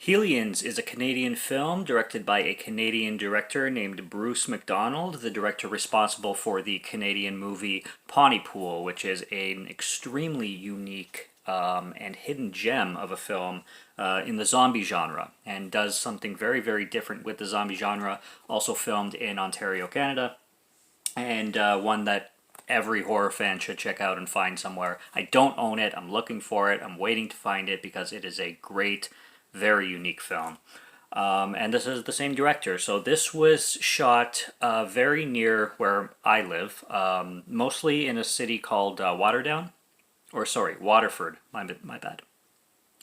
Hellions is a Canadian film directed by a Canadian director named Bruce McDonald, the director responsible for the Canadian movie Pontypool, which is an extremely unique and hidden gem of a film in the zombie genre, and does something very, very different with the zombie genre. Also filmed in Ontario, Canada, and one that every horror fan should check out and find somewhere. I don't own it. I'm looking for it. I'm waiting to find it because it is a great, very unique film. And this is the same director. So this was shot very near where I live, mostly in a city called Waterford. My bad.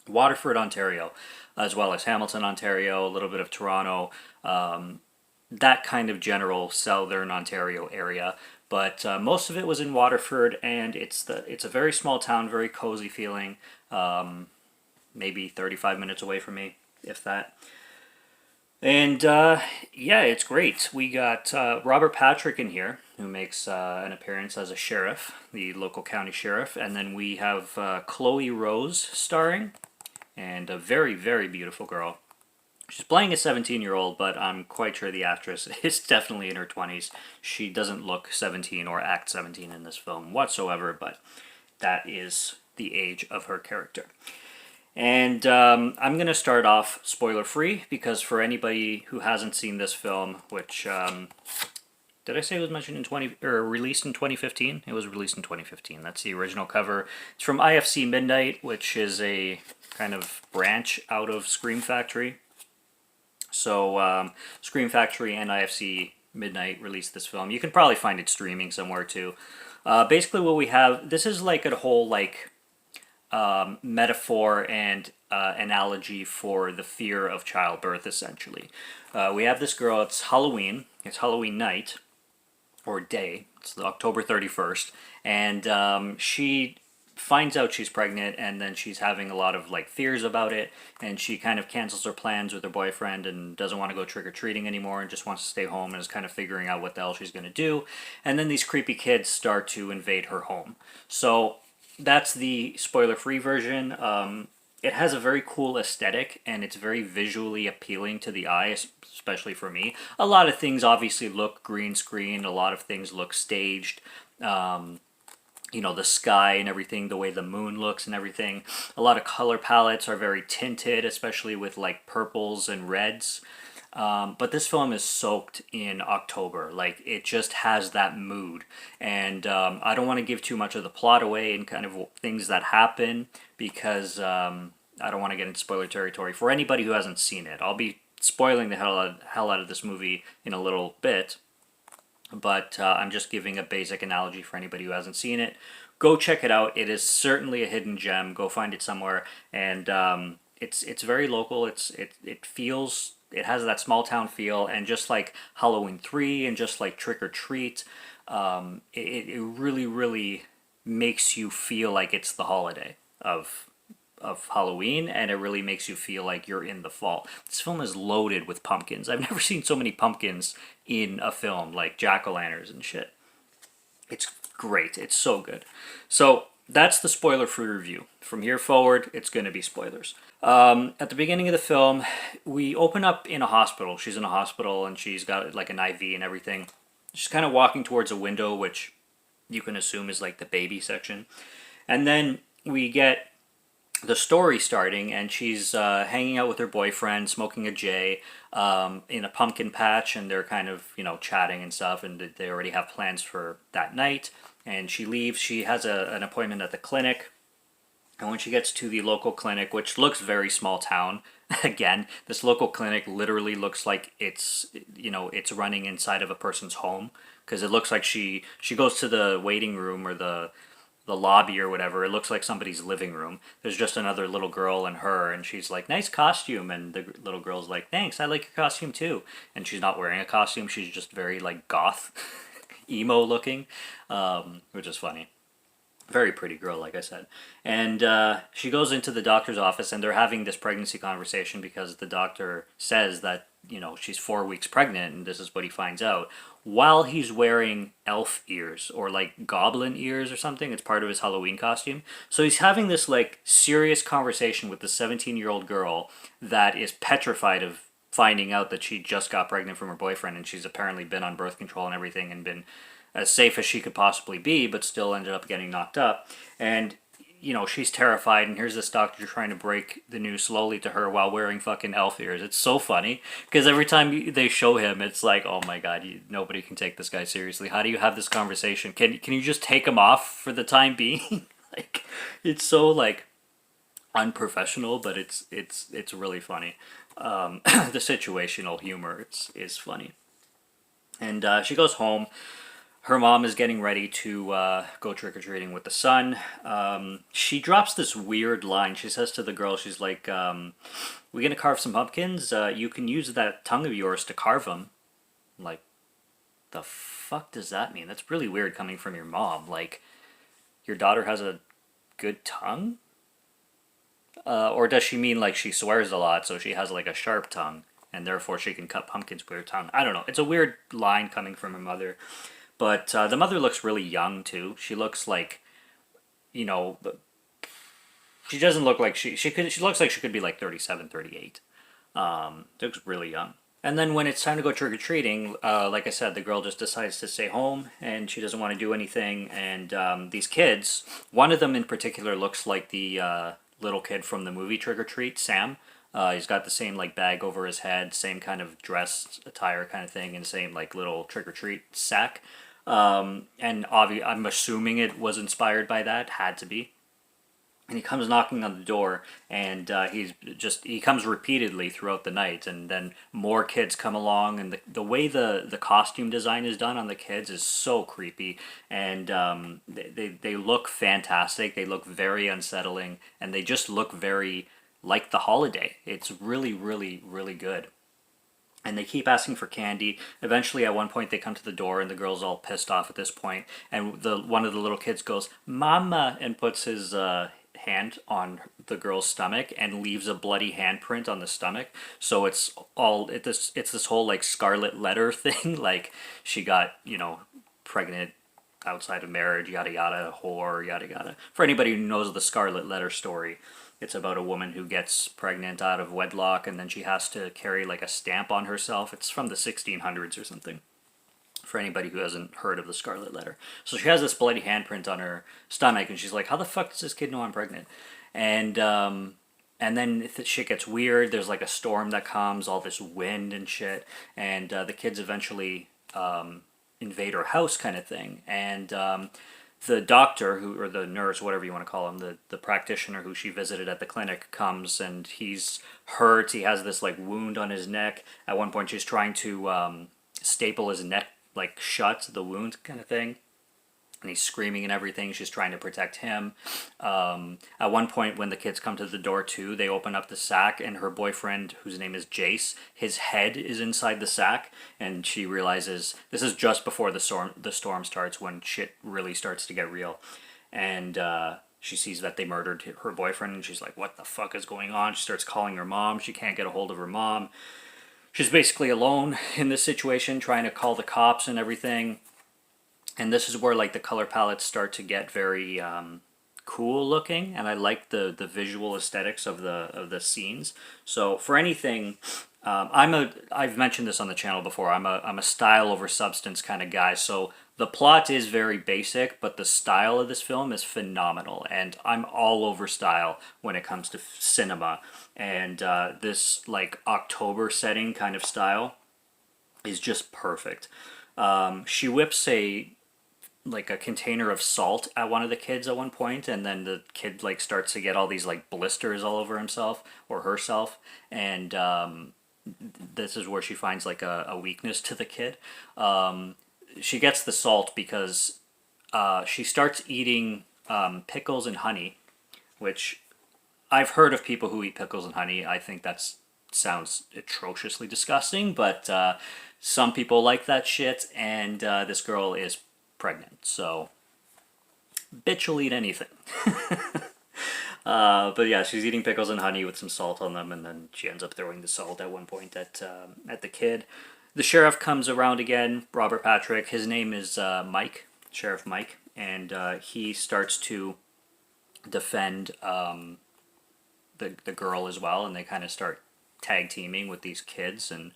Waterford, Ontario, as well as Hamilton, Ontario, a little bit of Toronto, that kind of general southern Ontario area. But most of it was in Waterford, and it's a very small town, very cozy feeling. Maybe 35 minutes away from me, if that. And yeah, it's great. We got Robert Patrick in here, who makes an appearance as a sheriff, the local county sheriff. And then we have Chloe Rose starring, and a very, very beautiful girl. She's playing a 17-year-old, but I'm quite sure the actress is definitely in her 20s. She doesn't look 17 or act 17 in this film whatsoever, but that is the age of her character. And I'm going to start off spoiler-free, because for anybody who hasn't seen this film, which, did I say it was mentioned in released in 2015? It was released in 2015. That's the original cover. It's from IFC Midnight, which is a kind of branch out of Scream Factory. So Scream Factory and IFC Midnight released this film. You can probably find it streaming somewhere too. Basically what we have, this is like a whole like metaphor and analogy for the fear of childbirth, essentially. We have this girl, it's Halloween night, or day, it's October 31st, and she finds out she's pregnant, and then she's having a lot of like fears about it, and she kind of cancels her plans with her boyfriend and doesn't want to go trick-or-treating anymore and just wants to stay home and is kind of figuring out what the hell she's going to do. And then these creepy kids start to invade her home. So that's the spoiler-free version. It has a very cool aesthetic, and it's very visually appealing to the eye, especially for me. A lot of things obviously look green screen, a lot of things look staged. You know, the sky and everything, the way the moon looks and everything. A lot of color palettes are very tinted, especially with like purples and reds. But this film is soaked in October. Like, it just has that mood. And I don't want to give too much of the plot away and kind of things that happen, because I don't want to get into spoiler territory for anybody who hasn't seen it. I'll be spoiling the hell out of this movie in a little bit. But I'm just giving a basic analogy for anybody who hasn't seen it. Go check it out. It is certainly a hidden gem. Go find it somewhere, and it's very local. It feels, it has that small town feel, and just like Halloween 3 and just like Trick or Treat, it really, really makes you feel like it's the holiday of Halloween, and it really makes you feel like you're in the fall. This film is loaded with pumpkins. I've never seen so many pumpkins in a film, like jack-o'-lanterns and shit. It's great. It's so good. So that's the spoiler-free review. From here forward, it's going to be spoilers. At the beginning of the film, we open up in a hospital. She's in a hospital, and she's got like an IV and everything. She's kind of walking towards a window, which you can assume is like the baby section. And then we get the story starting, and she's hanging out with her boyfriend, smoking a J, in a pumpkin patch, and they're kind of, you know, chatting and stuff, and they already have plans for that night. And she leaves. She has an appointment at the clinic, and when she gets to the local clinic, which looks very small town, again, this local clinic literally looks like it's, you know, it's running inside of a person's home, because it looks like she goes to the waiting room or the lobby or whatever. It looks like somebody's living room. There's just another little girl and her, and she's like, nice costume, and the little girl's like, thanks, I like your costume too. And she's not wearing a costume, she's just very like goth, emo looking, which is funny. Very pretty girl, like I said. And she goes into the doctor's office, and they're having this pregnancy conversation, because the doctor says that, you know, she's 4 weeks pregnant, and this is what he finds out. while he's wearing elf ears or like goblin ears or something. It's part of his Halloween costume. So he's having this like serious conversation with the 17-year-old girl that is petrified of finding out that she just got pregnant from her boyfriend, and she's apparently been on birth control and everything and been as safe as she could possibly be, but still ended up getting knocked up. And she's terrified, and here's this doctor trying to break the news slowly to her while wearing fucking elf ears. It's so funny, because every time they show him, it's like, oh my god, nobody can take this guy seriously. How do you have this conversation? Can you just take him off for the time being? Like, it's so, like, unprofessional, but it's really funny. The situational humor is funny. And she goes home. Her mom is getting ready to go trick-or-treating with the son. She drops this weird line. She says to the girl, she's like, we gonna carve some pumpkins? You can use that tongue of yours to carve them. I'm like, the fuck does that mean? That's really weird coming from your mom. Like, your daughter has a good tongue? Or does she mean like she swears a lot, so she has like a sharp tongue, and therefore she can cut pumpkins with her tongue? I don't know. It's a weird line coming from her mother. But the mother looks really young, too. She looks like, she doesn't look like she looks like she could be like 37, 38. She looks really young. And then when it's time to go trick-or-treating, like I said, the girl just decides to stay home, and she doesn't want to do anything. And these kids, one of them in particular looks like the little kid from the movie Trick or Treat, Sam. He's got the same like bag over his head, same kind of dress attire kind of thing, and same like little trick-or-treat sack. And I'm assuming it was inspired by that, had to be. And he comes knocking on the door, and he comes repeatedly throughout the night, and then more kids come along, and the way the costume design is done on the kids is so creepy, and they look fantastic. They look very unsettling, and they just look very like the holiday. It's really, really, really good. And they keep asking for candy. Eventually, at one point, they come to the door, and the girl's all pissed off at this point. And one of the little kids goes, "Mama," and puts his hand on the girl's stomach and leaves a bloody handprint on the stomach. So it's this whole like scarlet letter thing. Like, she got pregnant outside of marriage, yada yada, whore, yada yada. For anybody who knows the scarlet letter story, it's about a woman who gets pregnant out of wedlock, and then she has to carry like a stamp on herself. It's from the 1600s or something, for anybody who hasn't heard of the Scarlet Letter. So she has this bloody handprint on her stomach, and she's like, how the fuck does this kid know I'm pregnant? And then shit gets weird. There's like a storm that comes, all this wind and shit, and the kids eventually invade her house kind of thing. And the doctor, or the nurse, whatever you want to call him, the practitioner who she visited at the clinic comes, and he's hurt. He has this like wound on his neck. At one point she's trying to staple his neck like shut, the wound kind of thing. And he's screaming and everything. She's trying to protect him. At one point, when the kids come to the door too, they open up the sack, and her boyfriend, whose name is Jace, his head is inside the sack, and she realizes this is just before the storm starts, when shit really starts to get real. And she sees that they murdered her boyfriend, and she's like, what the fuck is going on? She starts calling her mom. She can't get a hold of her mom. She's basically alone in this situation, trying to call the cops and everything. And this is where like the color palettes start to get very cool looking, and I like the visual aesthetics of the scenes. So for anything, I've mentioned this on the channel before. I'm a style over substance kind of guy. So the plot is very basic, but the style of this film is phenomenal, and I'm all over style when it comes to cinema. And this like October setting kind of style is just perfect. She whips a container of salt at one of the kids at one point, and then the kid like starts to get all these like blisters all over himself or herself, and this is where she finds like a weakness to the kid. She gets the salt because she starts eating pickles and honey, which I've heard of people who eat pickles and honey. I think that sounds atrociously disgusting, but some people like that shit, and this girl is pregnant, so bitch will eat anything. But yeah, she's eating pickles and honey with some salt on them, and then she ends up throwing the salt at one point at the kid. The sheriff comes around again, Robert Patrick. His name is Mike, Sheriff Mike, and he starts to defend the girl as well, and they kind of start tag teaming with these kids and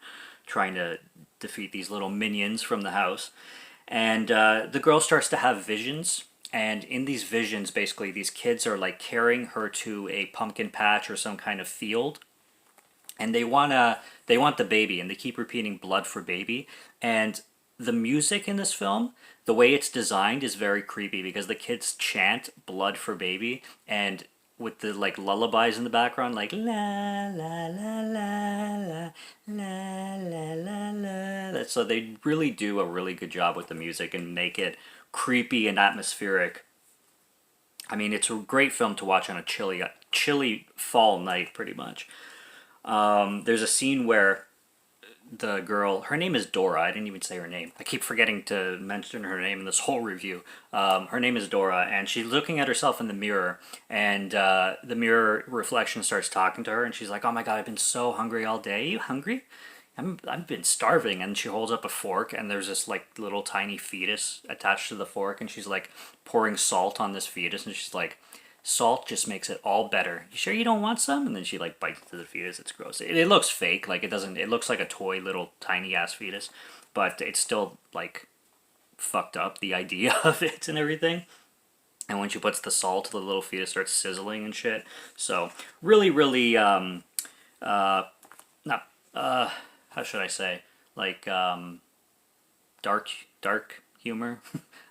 trying to defeat these little minions from the house. And the girl starts to have visions, and in these visions, basically, these kids are like carrying her to a pumpkin patch or some kind of field, and they want the baby, and they keep repeating "blood for baby." And the music in this film, the way it's designed, is very creepy because the kids chant "blood for baby," and with the like lullabies in the background, like la la la la la la la la la. So they really do a really good job with the music and make it creepy and atmospheric. I mean, it's a great film to watch on a chilly fall night, pretty much. There's a scene where the girl, her name is Dora. I didn't even say her name. I keep forgetting to mention her name in this whole review. Her name is Dora, and she's looking at herself in the mirror, and the mirror reflection starts talking to her, and she's like, "Oh my god, I've been so hungry all day. You hungry? I've been starving." And she holds up a fork, and there's this like little tiny fetus attached to the fork, and she's like pouring salt on this fetus, and she's like, "Salt just makes it all better. You sure you don't want some?" And then she like bites into the fetus. It's gross. It looks fake. Like it doesn't. It looks like a toy little tiny ass fetus, but it's still like fucked up. The idea of it and everything. And when she puts the salt, the little fetus starts sizzling and shit. So really, really, not how should I say, like dark humor.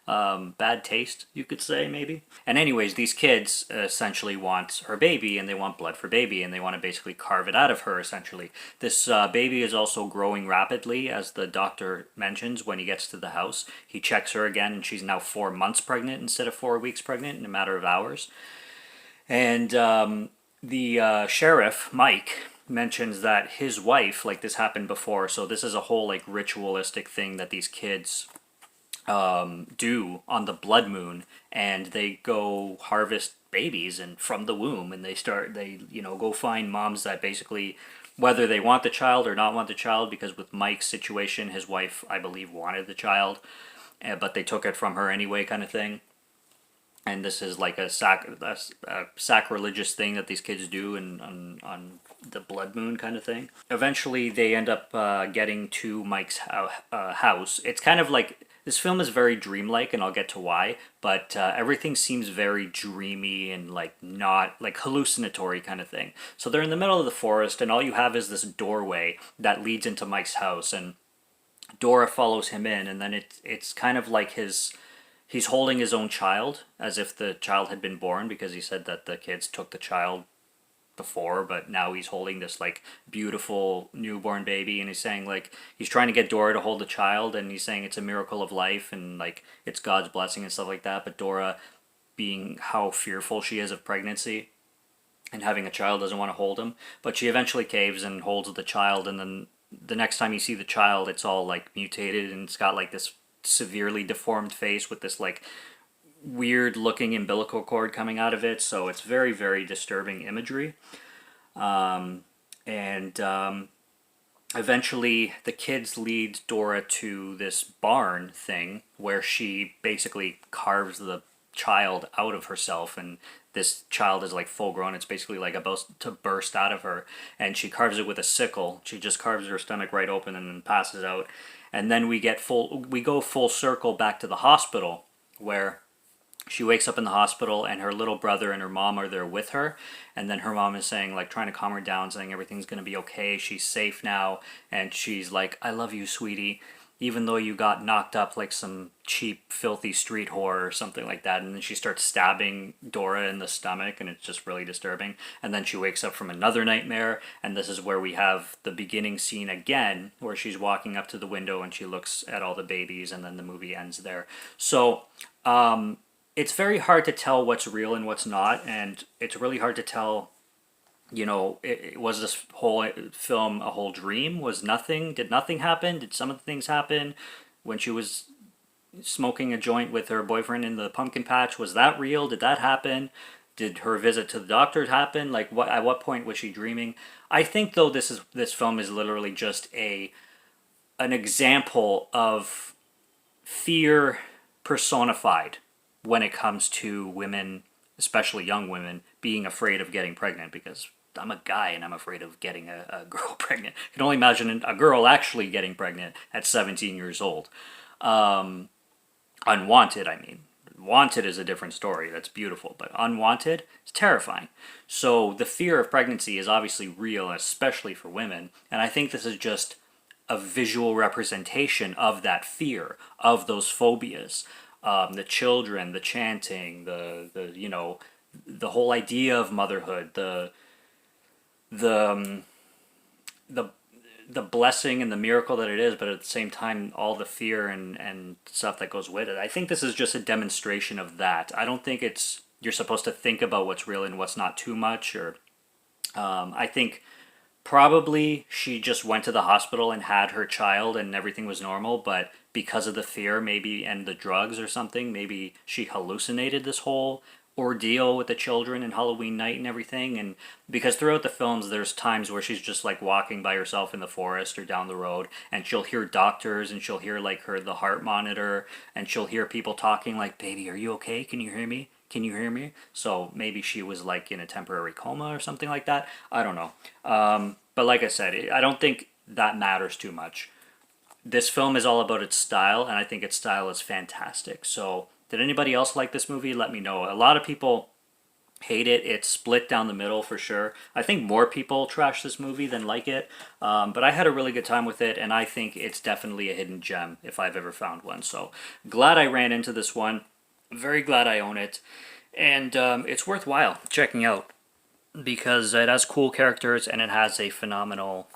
Bad taste, you could say, maybe. And anyways, these kids essentially want her baby, and they want blood for baby, and they want to basically carve it out of her, essentially. This baby is also growing rapidly, as the doctor mentions when he gets to the house. He checks her again, and she's now 4 months pregnant instead of 4 weeks pregnant in a matter of hours. And the sheriff, Mike, mentions that his wife, like this happened before, so this is a whole like ritualistic thing that these kids do on the blood moon, and they go harvest babies and from the womb, and they go find moms that basically, whether they want the child or not want the child, because with Mike's situation, his wife, I believe, wanted the child, but they took it from her anyway, kind of thing. And this is like a sacrilegious thing that these kids do on the blood moon kind of thing. Eventually, they end up getting to Mike's house. It's kind of like, this film is very dreamlike, and I'll get to why, but everything seems very dreamy and like not like hallucinatory kind of thing. So they're in the middle of the forest, and all you have is this doorway that leads into Mike's house, and Dora follows him in, and then it's kind of like he's holding his own child as if the child had been born, because he said that the kids took the child before, but now he's holding this like beautiful newborn baby, and he's saying like he's trying to get Dora to hold the child, and he's saying it's a miracle of life and like it's God's blessing and stuff like that. But Dora, being how fearful she is of pregnancy and having a child, doesn't want to hold him, but she eventually caves and holds the child. And then the next time you see the child, it's all like mutated, and it's got like this severely deformed face with this like weird looking umbilical cord coming out of it. So it's very, very disturbing imagery. Eventually the kids lead Dora to this barn thing where she basically carves the child out of herself, and this child is like full grown. It's basically like about to burst out of her, and she carves it with a sickle. She just carves her stomach right open and then passes out. And then we go full circle back to the hospital, where she wakes up in the hospital, and her little brother and her mom are there with her. And then her mom is saying, like, trying to calm her down, saying everything's going to be okay. She's safe now. And she's like, "I love you, sweetie, even though you got knocked up like some cheap, filthy street whore," or something like that. And then she starts stabbing Dora in the stomach, and it's just really disturbing. And then she wakes up from another nightmare, and this is where we have the beginning scene again, where she's walking up to the window and she looks at all the babies, and then the movie ends there. So, it's very hard to tell what's real and what's not, and it's really hard to tell, was this whole film a whole dream? Did nothing happen? Did some of the things happen? When she was smoking a joint with her boyfriend in the pumpkin patch, was that real? Did that happen? Did her visit to the doctor happen? Like, at what point was she dreaming? I think, though, this film is literally just a an example of fear personified when it comes to women, especially young women, being afraid of getting pregnant, because I'm a guy and I'm afraid of getting a girl pregnant. I can only imagine a girl actually getting pregnant at 17 years old. Unwanted, I mean. Wanted is a different story. That's beautiful. But unwanted is terrifying. So the fear of pregnancy is obviously real, especially for women. And I think this is just a visual representation of that fear, of those phobias. The children, the chanting, the whole idea of motherhood, the the the blessing and the miracle that it is, but at the same time, all the fear and stuff that goes with it. I think this is just a demonstration of that. I don't think you're supposed to think about what's real and what's not too much. Or I think probably she just went to the hospital and had her child and everything was normal, but because of the fear, maybe, and the drugs or something, maybe she hallucinated this whole ordeal with the children and Halloween night and everything. And because throughout the films there's times where she's just like walking by herself in the forest or down the road, and she'll hear doctors, and she'll hear like the heart monitor, and she'll hear people talking like, "Baby, are you okay? Can you hear me? Can you hear me?" So maybe she was like in a temporary coma or something like that. I don't know. But like I said, I don't think that matters too much. This film is all about its style, and I think its style is fantastic. So did anybody else like this movie? Let me know. A lot of people hate it. It's split down the middle for sure. I think more people trash this movie than like it. But I had a really good time with it, and I think it's definitely a hidden gem if I've ever found one. So glad I ran into this one. Very glad I own it. And it's worthwhile checking out because it has cool characters and it has a phenomenal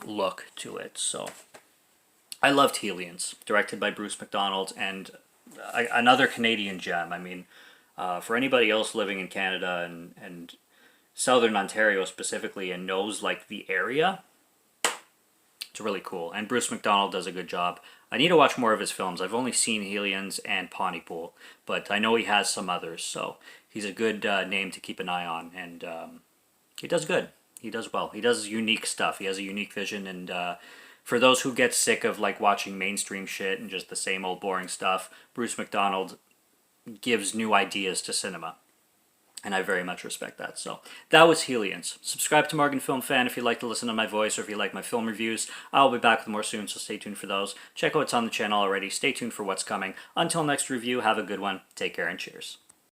look to it. So I loved Hellions, directed by Bruce McDonald, and another Canadian gem. I mean, for anybody else living in Canada and Southern Ontario specifically and knows like the area, it's really cool. And Bruce McDonald does a good job. I need to watch more of his films. I've only seen Hellions and Pontypool, but I know he has some others, so he's a good name to keep an eye on. And he does good. He does well. He does unique stuff. He has a unique vision, and for those who get sick of like watching mainstream shit and just the same old boring stuff, Bruce McDonald gives new ideas to cinema. And I very much respect that. So that was Hellions. Subscribe to Morgan Film Fan if you like to listen to my voice or if you like my film reviews. I'll be back with more soon, so stay tuned for those. Check out what's on the channel already. Stay tuned for what's coming. Until next review, have a good one. Take care and cheers.